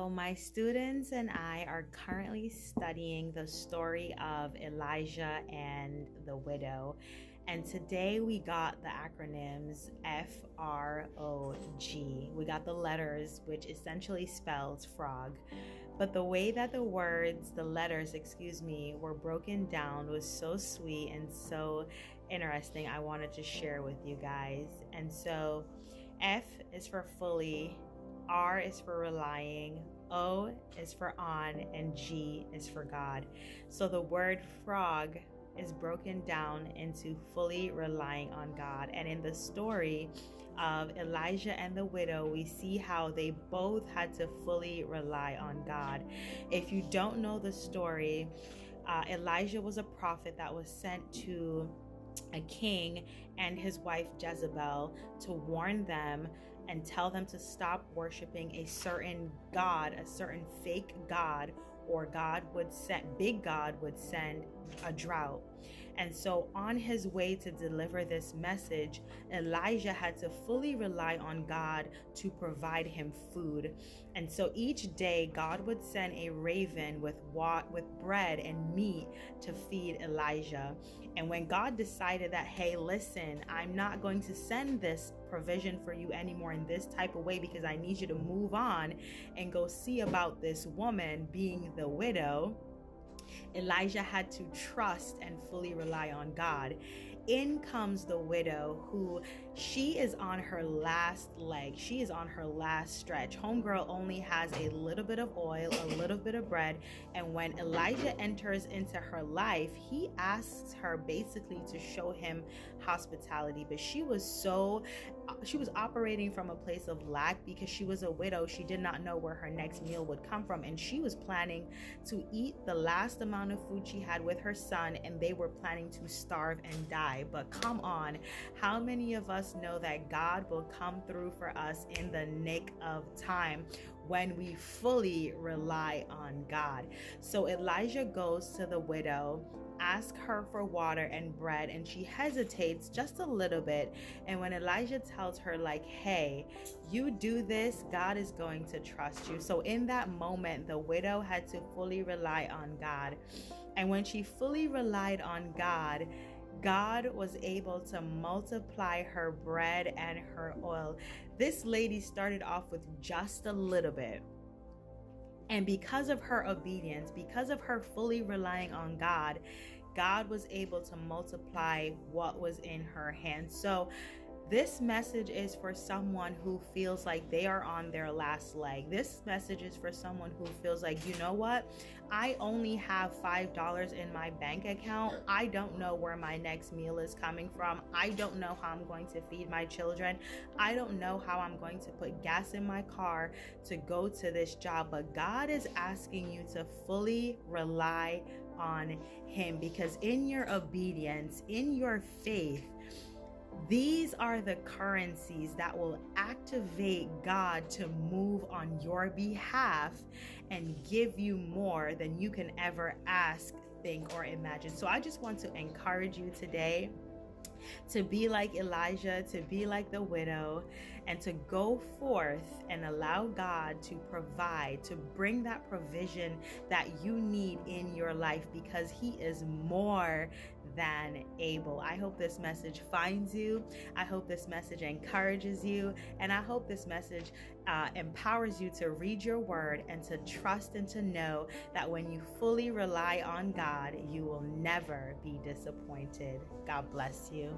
So, my students and I are currently studying the story of Elijah and the widow. And today we got the acronyms FROG. We got the letters, which essentially spells frog. But the way that the letters, were broken down was so sweet and so interesting. I wanted to share with you guys. And so, F is for fully, R is for relying, O is for on, and G is for God. So the word frog is broken down into fully relying on God. And in the story of Elijah and the widow, we see how they both had to fully rely on God. If you don't know the story, Elijah was a prophet that was sent to a king and his wife Jezebel to warn them and tell them to stop worshiping a certain god, a certain fake god, or big God would send a drought. And so on his way to deliver this message, Elijah had to fully rely on God to provide him food. And so each day God would send a raven with bread and meat to feed Elijah. And when God decided that, hey, listen, I'm not going to send this provision for you anymore in this type of way because I need you to move on and go see about this woman being the widow, Elijah had to trust and fully rely on God. In comes the widow, who she is on her last leg. She is on her last stretch. Homegirl only has a little bit of oil, a little bit of bread. And when Elijah enters into her life, he asks her basically to show him hospitality. But she was operating from a place of lack because she was a widow. She did not know where her next meal would come from. And she was planning to eat the last amount of food she had with her son, and they were planning to starve and die. But come on, how many of us know that God will come through for us in the nick of time when we fully rely on God? So Elijah goes to the widow, asks her for water and bread, and she hesitates just a little bit. And when Elijah tells her, like, hey, you do this, God is going to trust you. So in that moment, the widow had to fully rely on God. And when she fully relied on God, God was able to multiply her bread and her oil. This lady started off with just a little bit. And because of her obedience, because of her fully relying on God, God was able to multiply what was in her hand. So this message is for someone who feels like they are on their last leg. This message is for someone who feels like, you know what? I only have $5 in my bank account. I don't know where my next meal is coming from. I don't know how I'm going to feed my children. I don't know how I'm going to put gas in my car to go to this job. But God is asking you to fully rely on Him, because in your obedience, in your faith, these are the currencies that will activate God to move on your behalf and give you more than you can ever ask, think, or imagine. So I just want to encourage you today to be like Elijah, to be like the widow, and to go forth and allow God to provide, to bring that provision that you need in your life, because He is more than able. I hope this message finds you. I hope this message encourages you. And I hope this message empowers you to read your word and to trust and to know that when you fully rely on God, you will never be disappointed. God bless you.